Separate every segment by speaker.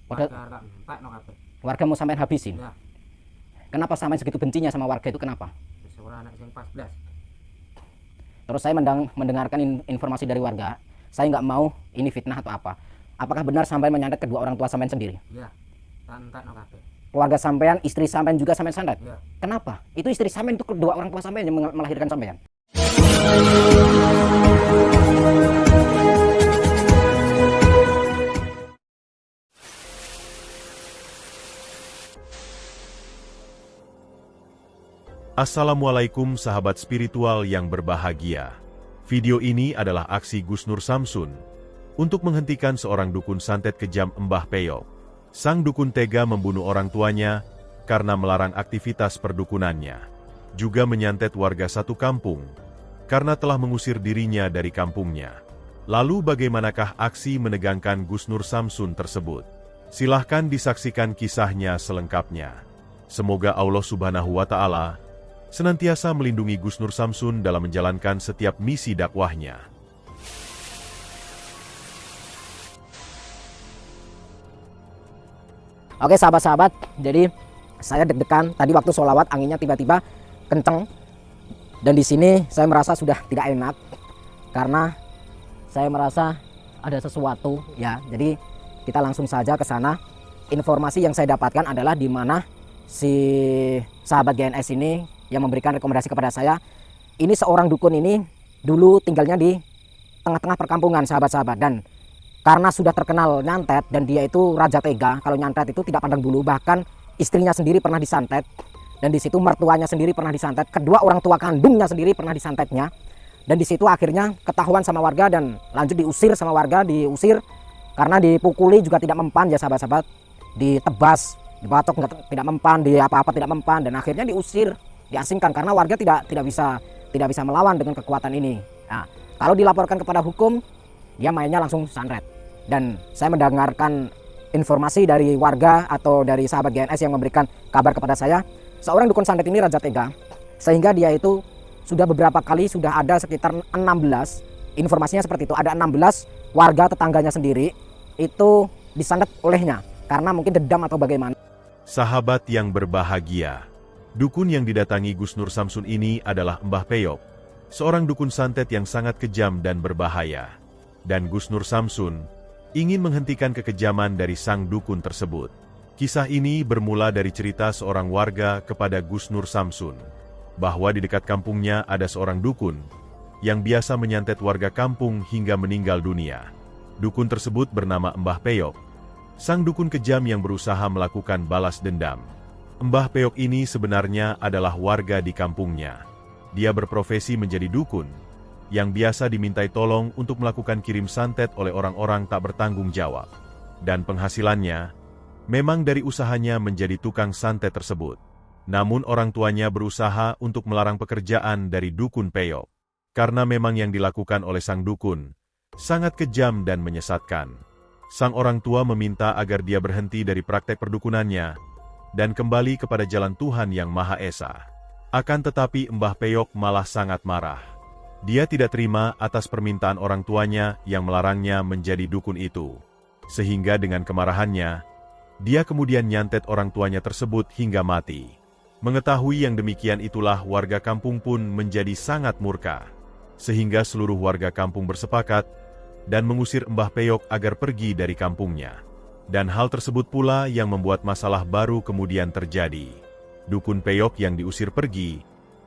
Speaker 1: Warga warga mau sampean habisin.
Speaker 2: Ya,
Speaker 1: Kenapa sampean segitu bencinya sama warga itu, kenapa?
Speaker 2: seorang anak yang 14.
Speaker 1: Terus saya mendengarkan informasi dari warga, saya nggak mau ini fitnah atau apa. Apakah benar sampean menyantet kedua orang tua sampean sendiri?
Speaker 2: Ya, tantak no kabeh.
Speaker 1: Keluarga sampean, istri sampean juga sampean santet?
Speaker 2: Ya,
Speaker 1: Kenapa? Itu istri sampean, itu kedua orang tua sampean yang melahirkan sampean.
Speaker 3: Assalamualaikum sahabat spiritual yang berbahagia. Video ini adalah aksi Gus Nur Samsun untuk menghentikan seorang dukun santet kejam Mbah Peyok. Sang dukun tega membunuh orang tuanya karena melarang aktivitas perdukunannya. Juga menyantet warga satu kampung karena telah mengusir dirinya dari kampungnya. Lalu bagaimanakah aksi menegangkan Gus Nur Samsun tersebut? Silahkan disaksikan kisahnya selengkapnya. Semoga Allah Subhanahu wa Ta'ala senantiasa melindungi Gus Nur Samsun dalam menjalankan setiap misi dakwahnya.
Speaker 1: Oke sahabat-sahabat, jadi saya deg-degan tadi waktu sholawat, anginnya tiba-tiba kenceng. Dan di sini saya merasa sudah tidak enak karena saya merasa ada sesuatu ya. Jadi kita langsung saja ke sana. Informasi yang saya dapatkan adalah di mana si sahabat GNS ini yang memberikan rekomendasi kepada saya. Ini seorang dukun ini dulu tinggalnya di tengah-tengah perkampungan sahabat-sahabat, dan karena sudah terkenal nyantet dan dia itu raja tega, kalau nyantet itu tidak pandang bulu, bahkan istrinya sendiri pernah disantet, dan di situ mertuanya sendiri pernah disantet, kedua orang tua kandungnya sendiri pernah disantetnya, dan di situ akhirnya ketahuan sama warga dan lanjut diusir sama warga, diusir karena dipukuli juga tidak mempan ya sahabat-sahabat, ditebas, dibatok tidak mempan, di apa-apa tidak mempan, dan akhirnya diusir, diasingkan karena warga tidak bisa melawan dengan kekuatan ini. Nah, kalau dilaporkan kepada hukum, dia mainnya langsung santet. Dan saya mendengarkan informasi dari warga atau dari sahabat GNS yang memberikan kabar kepada saya, seorang dukun santet ini raja tega, sehingga dia itu sudah beberapa kali, sudah ada sekitar 16, informasinya seperti itu, ada 16 warga tetangganya sendiri itu disantet olehnya karena mungkin dendam atau bagaimana.
Speaker 3: Sahabat yang berbahagia, dukun yang didatangi Gus Nur Samsun ini adalah Mbah Peyok, seorang dukun santet yang sangat kejam dan berbahaya. Dan Gus Nur Samsun ingin menghentikan kekejaman dari sang dukun tersebut. Kisah ini bermula dari cerita seorang warga kepada Gus Nur Samsun, bahwa di dekat kampungnya ada seorang dukun yang biasa menyantet warga kampung hingga meninggal dunia. Dukun tersebut bernama Mbah Peyok, sang dukun kejam yang berusaha melakukan balas dendam. Mbah Peyok ini sebenarnya adalah warga di kampungnya. Dia berprofesi menjadi dukun, yang biasa dimintai tolong untuk melakukan kirim santet oleh orang-orang tak bertanggung jawab. Dan penghasilannya memang dari usahanya menjadi tukang santet tersebut. Namun orang tuanya berusaha untuk melarang pekerjaan dari dukun Peyok, karena memang yang dilakukan oleh sang dukun sangat kejam dan menyesatkan. Sang orang tua meminta agar dia berhenti dari praktek perdukunannya dan kembali kepada jalan Tuhan Yang Maha Esa. Akan tetapi Mbah Peyok malah sangat marah. Dia tidak terima atas permintaan orang tuanya yang melarangnya menjadi dukun itu. Sehingga dengan kemarahannya, dia kemudian nyantet orang tuanya tersebut hingga mati. Mengetahui yang demikian itulah warga kampung pun menjadi sangat murka. Sehingga seluruh warga kampung bersepakat dan mengusir Mbah Peyok agar pergi dari kampungnya. Dan hal tersebut pula yang membuat masalah baru kemudian terjadi. Dukun Peyok yang diusir pergi,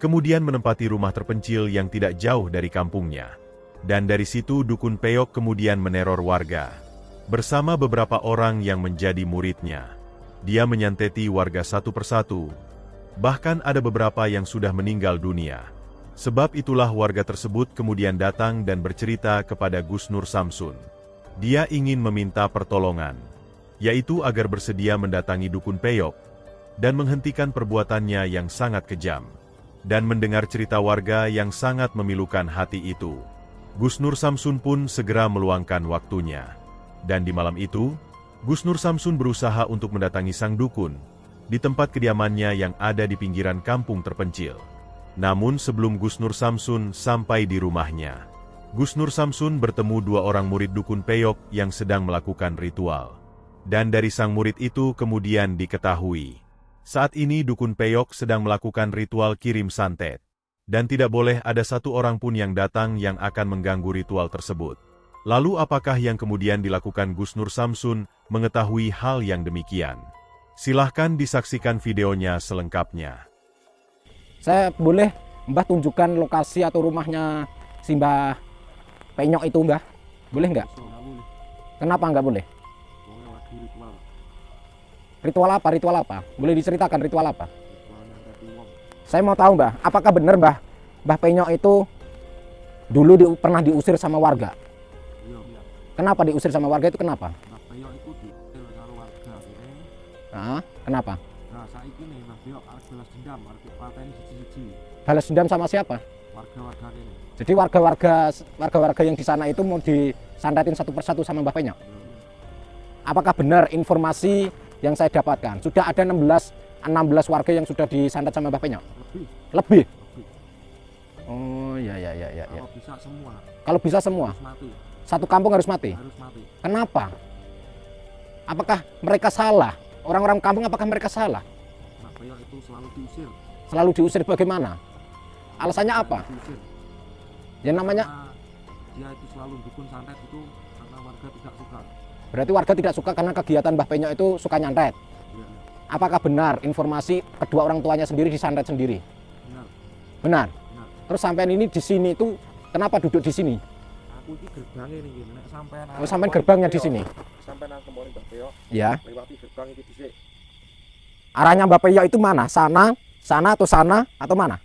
Speaker 3: kemudian menempati rumah terpencil yang tidak jauh dari kampungnya. Dan dari situ dukun Peyok kemudian meneror warga, bersama beberapa orang yang menjadi muridnya. Dia menyanteti warga satu persatu, bahkan ada beberapa yang sudah meninggal dunia. Sebab itulah warga tersebut kemudian datang dan bercerita kepada Gus Nur Samsun. Dia ingin meminta pertolongan, yaitu agar bersedia mendatangi dukun Peyok dan menghentikan perbuatannya yang sangat kejam. Dan mendengar cerita warga yang sangat memilukan hati itu, Gus Nur Samsun pun segera meluangkan waktunya. Dan di malam itu, Gus Nur Samsun berusaha untuk mendatangi sang dukun di tempat kediamannya yang ada di pinggiran kampung terpencil. Namun sebelum Gus Nur Samsun sampai di rumahnya, Gus Nur Samsun bertemu dua orang murid dukun Peyok yang sedang melakukan ritual. Dan dari sang murid itu kemudian diketahui. Saat ini Dukun Peyok sedang melakukan ritual kirim santet. Dan tidak boleh ada satu orang pun yang datang yang akan mengganggu ritual tersebut. Lalu apakah yang kemudian dilakukan Gus Nur Samsun mengetahui hal yang demikian? Silahkan disaksikan videonya selengkapnya.
Speaker 1: Saya boleh Mbah tunjukkan lokasi atau rumahnya si Mbah Penyok itu, Mbah? Boleh nggak? Kenapa nggak boleh? Ritual apa? Ritual apa? Boleh diceritakan ritual apa? Saya mau tahu, Mbah, apakah benar Mbah Penyok itu dulu pernah diusir sama warga? Kenapa diusir sama warga itu kenapa?
Speaker 4: Mbah Penyok itu diusir karo warga kene.
Speaker 1: Kenapa?
Speaker 4: Nah, saiki nih Mbah Penyok arep balas dendam, arep pateni siji-siji.
Speaker 1: Balas dendam sama siapa?
Speaker 4: Warga-warga kene.
Speaker 1: Jadi warga-warga yang di sana itu mau disandatin satu persatu sama Mbah Penyok? Apakah benar informasi yang saya dapatkan? Sudah ada 16 warga yang sudah disandat sama Mbah Penyok?
Speaker 4: Lebih.
Speaker 1: Lebih? Oh, ya.
Speaker 4: Kalau bisa semua.
Speaker 1: Kalau bisa semua?
Speaker 4: Harus mati.
Speaker 1: Satu kampung harus mati?
Speaker 4: Harus mati.
Speaker 1: Kenapa? Apakah mereka salah? Orang-orang kampung apakah mereka salah?
Speaker 4: Mbah Penyok itu selalu diusir.
Speaker 1: Selalu diusir bagaimana? Alasannya apa?
Speaker 4: Diusir.
Speaker 1: Ya namanya,
Speaker 4: Karena dia itu selalu dukun santet itu karena warga tidak suka.
Speaker 1: berarti warga tidak suka karena kegiatan Mbah Penyok itu suka nyantet.
Speaker 4: Iya,
Speaker 1: Apakah benar informasi kedua orang tuanya sendiri disantet sendiri?
Speaker 4: benar.
Speaker 1: Benar.
Speaker 4: Benar.
Speaker 1: Terus sampean ini di sini itu kenapa duduk di sini?
Speaker 4: Aku iki gerbangnya nih, nek sampean.
Speaker 1: Oh, sampean gerbangnya di sini.
Speaker 4: Sampean nang kemone Mbah Penyok,
Speaker 1: Ya.
Speaker 4: lewati gerbang iki dhisik.
Speaker 1: Arahnya Mbah Penyok itu mana? Sana atau mana?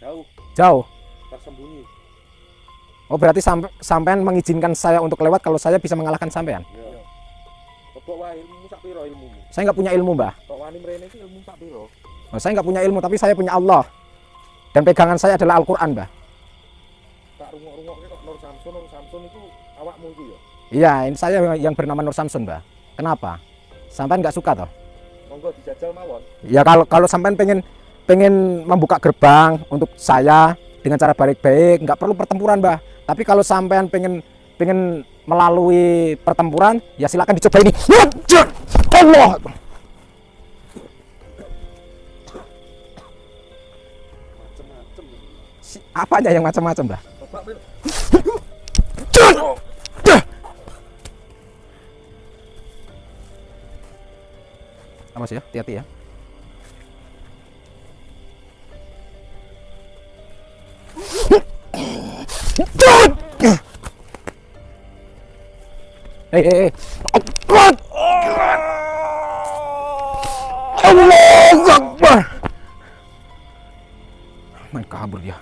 Speaker 4: Jauh,
Speaker 1: Jauh.
Speaker 4: tersembunyi.
Speaker 1: Oh, berarti sampean mengizinkan saya untuk lewat kalau saya bisa mengalahkan sampean.
Speaker 4: Iya. Kok wae ilmumu sak piro ilmumu?
Speaker 1: Saya nggak punya ilmu, Mbah.
Speaker 4: Kok wani mrene iki ilmu sak piro?
Speaker 1: Oh, saya nggak punya ilmu, tapi saya punya Allah. Dan pegangan saya adalah Al-Quran, Mbah.
Speaker 4: Tak rungok-rungokke kok Nur Samsun itu awakmu iku ya.
Speaker 1: Iya, ini saya yang bernama Nur Samsun, Mbah. Kenapa? Sampean nggak suka toh?
Speaker 4: Monggo dijajal mawon.
Speaker 1: Ya kalau sampean pengen membuka gerbang untuk saya dengan cara baik-baik, nggak perlu pertempuran, Mbah. Tapi kalau sampean pengen melalui pertempuran, ya silakan dicoba ini. Allah.
Speaker 4: Macem-macem.
Speaker 1: Apanya yang macam-macam, Mbah?
Speaker 4: Bapak piro?
Speaker 1: Awas ya, hati-hati ya. Hei. Allahu Akbar. Main kabur dia.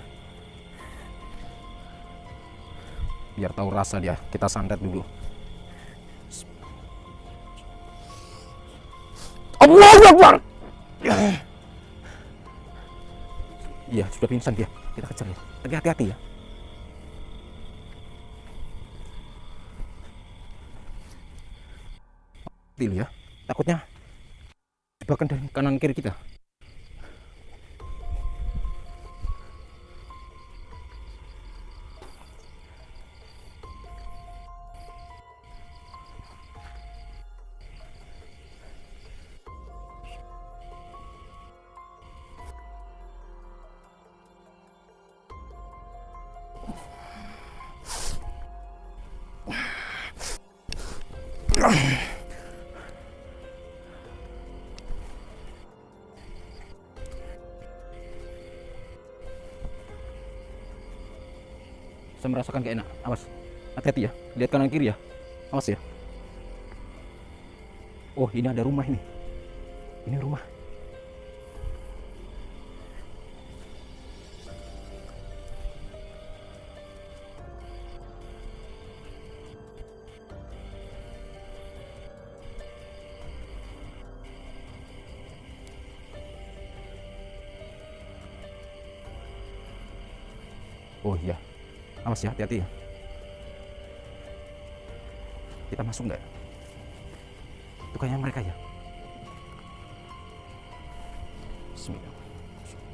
Speaker 1: Biar tahu rasa dia, kita santet dulu. Allahu Akbar. Iya, sudah pingsan dia. Kita kejar ya. Tapi hati-hati ya. Hati ya. Takutnya bahkan dari kanan kiri kita. Saya merasakan gak enak. Awas, hati-hati ya. Lihat kanan kiri ya. Awas ya. Oh, ini ada rumah ini. Ini rumah. Oh iya. Awas ya, hati-hati ya. Kita masuk nggak? Itu kayaknya mereka ya. Bismillah.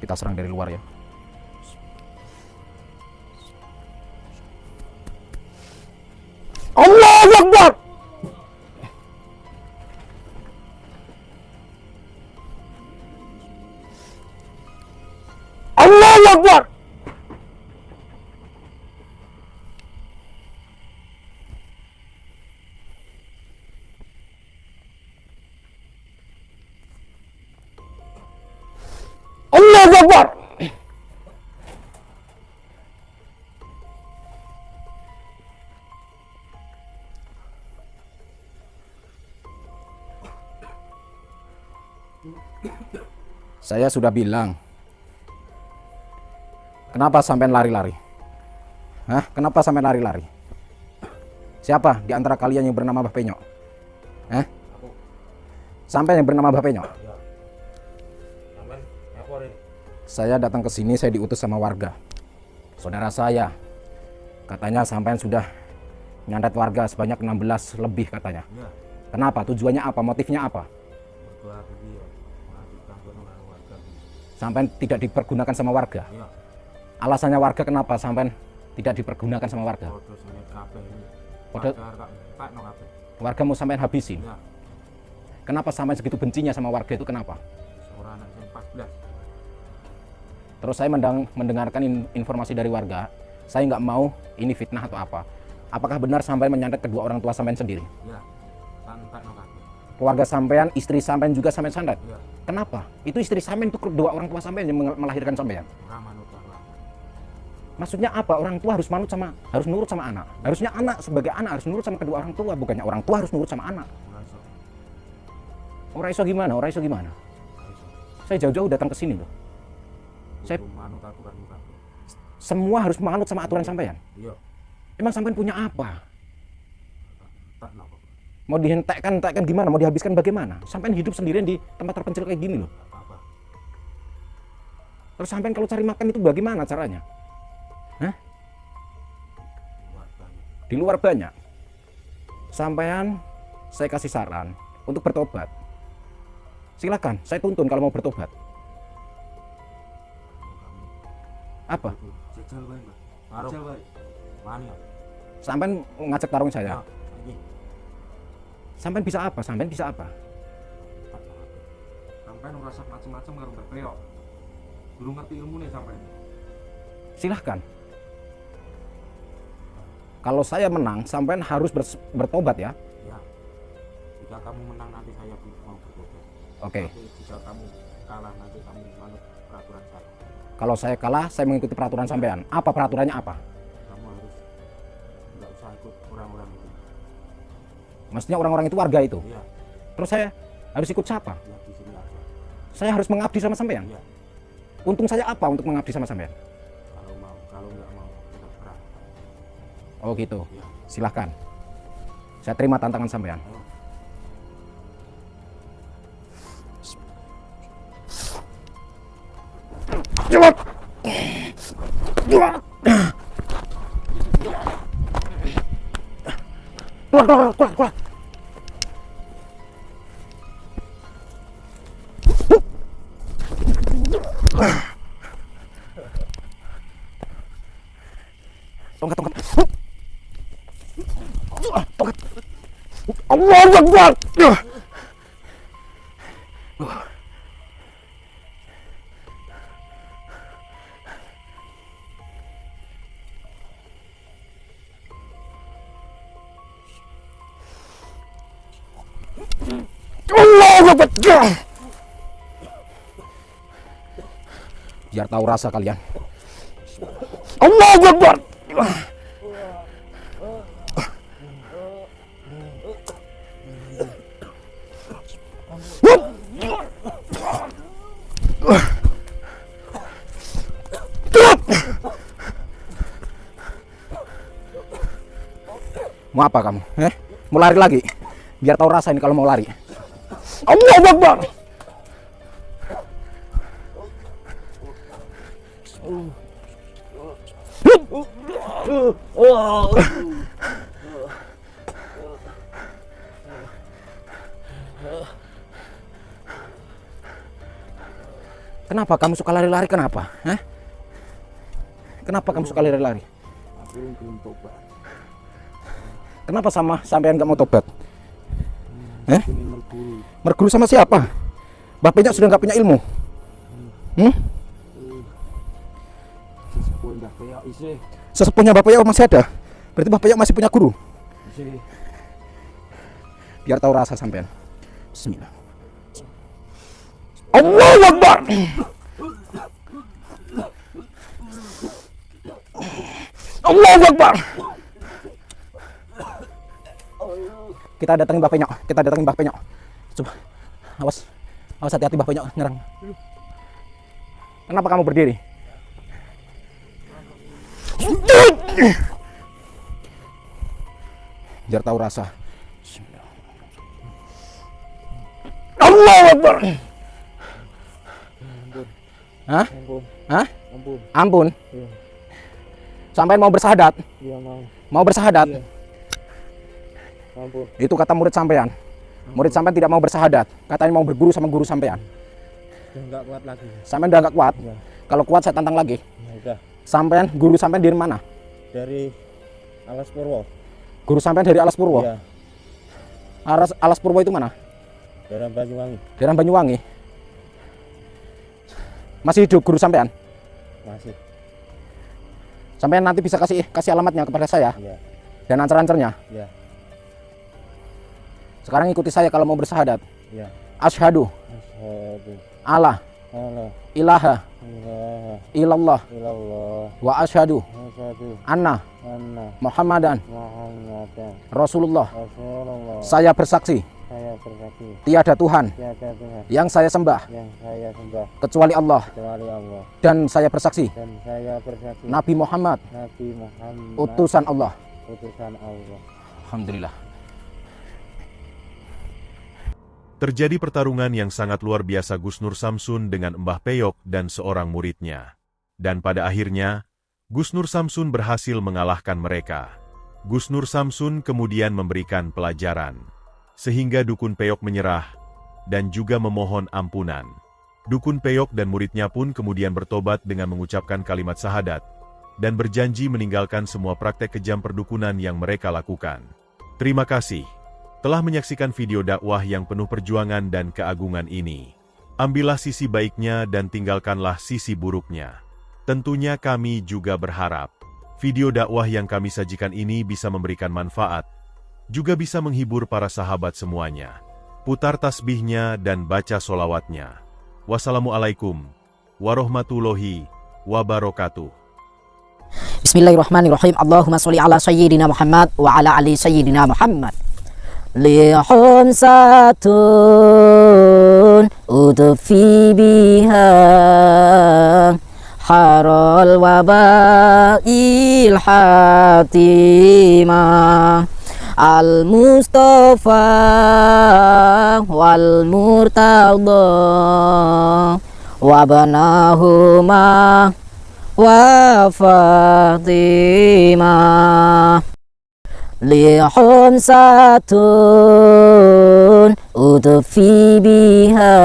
Speaker 1: Kita serang dari luar ya. Allahu Akbar. Allahu Akbar. Allahu Akbar. Saya sudah bilang, kenapa sampai lari-lari? Hah? Kenapa sampai lari-lari? Siapa di antara kalian yang bernama Mbah Penyok? Hah? Sampai yang bernama Mbah Penyok?
Speaker 2: Ya. Sampean apa Rin?
Speaker 1: Saya datang ke sini, saya diutus sama warga. Saudara saya, katanya sampean sudah nyandet warga sebanyak 16 lebih katanya.
Speaker 2: Ya.
Speaker 1: Kenapa? Tujuannya apa? Motifnya apa?
Speaker 2: Mergo aku iki ya mengabdikan kono karo warga.
Speaker 1: Sampean tidak dipergunakan sama warga.
Speaker 2: Ya.
Speaker 1: Alasannya warga kenapa sampean tidak dipergunakan sama warga?
Speaker 2: Podo semet kabeh ini.
Speaker 1: Podo-
Speaker 2: tak no kabeh.
Speaker 1: Warga mau sampean habisin.
Speaker 2: Ya.
Speaker 1: Kenapa sampean segitu bencinya sama warga itu kenapa?
Speaker 2: Seorang anak sing 14.
Speaker 1: Terus saya mendengarkan informasi dari warga, saya nggak mau ini fitnah atau apa. Apakah benar sampean menyantet kedua orang tua sampean sendiri?
Speaker 2: Ya. Tak no kabeh.
Speaker 1: Keluarga sampean, istri sampean juga sampean santet?
Speaker 2: Ya.
Speaker 1: Kenapa? Itu istri sampean, itu kedua orang tua sampean yang melahirkan sampean.
Speaker 2: Ora manut karo aku.
Speaker 1: Maksudnya apa? Orang tua harus harus nurut sama anak. Harusnya anak sebagai anak harus nurut sama kedua orang tua, bukannya orang tua harus nurut sama anak.
Speaker 2: Ora iso.
Speaker 1: Orang iso gimana? Orang iso gimana?
Speaker 2: Ora iso.
Speaker 1: Saya jauh-jauh datang ke sini loh. Saya-
Speaker 2: Kudu manut aturan kabeh.
Speaker 1: Semua harus manut sama aturan sampean.
Speaker 2: Iya.
Speaker 1: Emang sampean punya apa?
Speaker 2: Tak no.
Speaker 1: Mau dihentekkan gimana? Mau dihabiskan bagaimana? Sampean hidup sendirian di tempat terpencil kayak gini loh.
Speaker 2: Apa-apa.
Speaker 1: Terus sampean kalau cari makan itu bagaimana caranya? Hah?
Speaker 2: Warganya.
Speaker 1: Di luar banyak. Sampean saya kasih saran untuk bertobat. Silakan, saya tuntun kalau mau bertobat. Apa?
Speaker 2: Jajal wae, Mbak. Jajal wae. Wani. ya?
Speaker 1: Sampean ngajak tarung
Speaker 2: Ya,
Speaker 1: saya.
Speaker 2: iki.
Speaker 1: Sampean bisa apa? Sampean bisa apa?
Speaker 2: Tak no kabeh. Sampeyan ora usah macem-macem karo Mbak Priok. Durung ngerti ilmune sampeyan.
Speaker 1: Silahkan. Kalau saya menang, sampean harus bertobat ya.
Speaker 2: Ya. Jika kamu menang nanti saya mau bertobat.
Speaker 1: Oke.
Speaker 2: Tapi jika kamu kalah nanti kamu manut peraturan saya.
Speaker 1: Kalau saya kalah, saya mengikuti peraturan sampean. Apa peraturannya apa?
Speaker 2: Kamu harus nggak usah ikut orang-orang itu.
Speaker 1: Maksudnya orang-orang itu warga itu.
Speaker 2: Iya,
Speaker 1: Terus saya harus ikut siapa?
Speaker 2: ya di sini aja.
Speaker 1: Saya harus mengabdi sama sampean.
Speaker 2: Iya,
Speaker 1: Untung saya apa untuk mengabdi sama sampean?
Speaker 2: kalau mau, kalau nggak mau kita perang.
Speaker 1: Oh gitu.
Speaker 2: Iya.
Speaker 1: Silahkan. Saya terima tantangan sampean.
Speaker 2: Ayo.
Speaker 1: Cepat. Keluar. Tongkat. Tongkat. Allahu Akbar. Allahu Akbar. Biar tahu rasa kalian. Allahu Akbar. Mau apa kamu? Mau lari lagi? Biar tahu rasa ini kalau mau lari. Allahu Akbar. Kenapa kamu suka lari-lari? Kenapa? Kenapa kamu suka lari-lari?
Speaker 2: Aku belum tobat.
Speaker 1: Kenapa sampean nggak mau tobat?
Speaker 2: Ingin berguru.
Speaker 1: Berguru sama siapa? Bapaknya sudah nggak punya ilmu.
Speaker 2: Peyok isih.
Speaker 4: Sesepuhnya Mbah Peyok masih ada. Berarti Mbah Peyok masih punya guru.
Speaker 2: Isih.
Speaker 4: Biar tahu rasa sampean. Bismillah. Allahu Akbar. Allahu Akbar. Kita datangin Mbah Penyok. Kita datangin Mbah Penyok. Coba. Awas. Awas, hati-hati Mbah Penyok nyerang. Kenapa kamu berdiri? Biar tahu rasa. Allahu Akbar. Hah?
Speaker 2: Ampun.
Speaker 4: Hah?
Speaker 2: Ampun.
Speaker 4: Ampun.
Speaker 2: Iya.
Speaker 4: Sampai mau bersahadat?
Speaker 2: Iya mau.
Speaker 4: Mau bersahadat?
Speaker 2: Iya. Ampun.
Speaker 4: Itu kata murid sampean. Murid sampean tidak mau bersahadat. Katanya mau berguru sama guru sampean.
Speaker 2: Udah enggak kuat lagi.
Speaker 4: Sampean udah nggak kuat.
Speaker 2: Iya.
Speaker 4: Kalau kuat saya tantang lagi.
Speaker 2: Ya udah.
Speaker 4: Sampean, guru sampean dari mana?
Speaker 2: Dari Alas Purwo.
Speaker 4: Guru sampean dari Alas Purwo.
Speaker 2: Iya.
Speaker 4: Alas Purwo itu mana?
Speaker 2: Daerah Banyuwangi.
Speaker 4: Daerah Banyuwangi. Masih hidup guru sampean?
Speaker 2: Masih.
Speaker 4: Sampean nanti bisa kasih alamatnya kepada saya
Speaker 2: Iya.
Speaker 4: dan ancer-ancernya.
Speaker 2: Iya.
Speaker 4: Sekarang ikuti saya kalau mau bersahadat.
Speaker 2: Iya.
Speaker 4: Asyhadu
Speaker 2: Asyhadu
Speaker 4: alla
Speaker 2: alla
Speaker 4: ilaha
Speaker 2: ilaha
Speaker 4: illallah
Speaker 2: illallah
Speaker 4: wa asyhadu
Speaker 2: asyhadu
Speaker 4: anna
Speaker 2: anna
Speaker 4: Muhammadan
Speaker 2: Muhammadan
Speaker 4: Rasulullah.
Speaker 2: Rasulullah.
Speaker 4: Saya bersaksi
Speaker 2: Saya bersaksi
Speaker 4: tiada Tuhan
Speaker 2: tiada Tuhan
Speaker 4: yang saya sembah
Speaker 2: yang saya sembah
Speaker 4: kecuali Allah,
Speaker 2: kecuali Allah,
Speaker 4: dan saya bersaksi
Speaker 2: dan saya bersaksi
Speaker 4: Nabi Muhammad
Speaker 2: Nabi Muhammad
Speaker 4: utusan Allah.
Speaker 2: utusan Allah.
Speaker 4: Alhamdulillah.
Speaker 3: Terjadi pertarungan yang sangat luar biasa Gus Nur Samsun dengan Mbah Peyok dan seorang muridnya. Dan pada akhirnya, Gus Nur Samsun berhasil mengalahkan mereka. Gus Nur Samsun kemudian memberikan pelajaran, sehingga Dukun Peyok menyerah, dan juga memohon ampunan. Dukun Peyok dan muridnya pun kemudian bertobat dengan mengucapkan kalimat syahadat, dan berjanji meninggalkan semua praktek kejam perdukunan yang mereka lakukan. Terima kasih telah menyaksikan video dakwah yang penuh perjuangan dan keagungan ini. Ambillah sisi baiknya dan tinggalkanlah sisi buruknya. Tentunya kami juga berharap video dakwah yang kami sajikan ini bisa memberikan manfaat, juga bisa menghibur para sahabat semuanya. Putar tasbihnya dan baca solawatnya. Wassalamualaikum warahmatullahi wabarakatuh.
Speaker 1: Bismillahirrahmanirrahim. Allahumma sholli ala sayyidina Muhammad wa ala ali sayyidina Muhammad. Lihun satun udfi biha harol wabail hatimah al mustafa wal murtada wabanahuma wa fatimah lihun satun udfi biha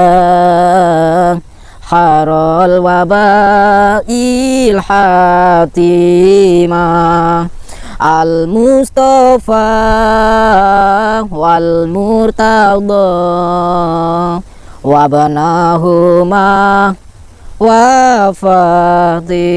Speaker 1: harol wabail hatimah al mustafa wal murtada wabanahuma wa fatimah.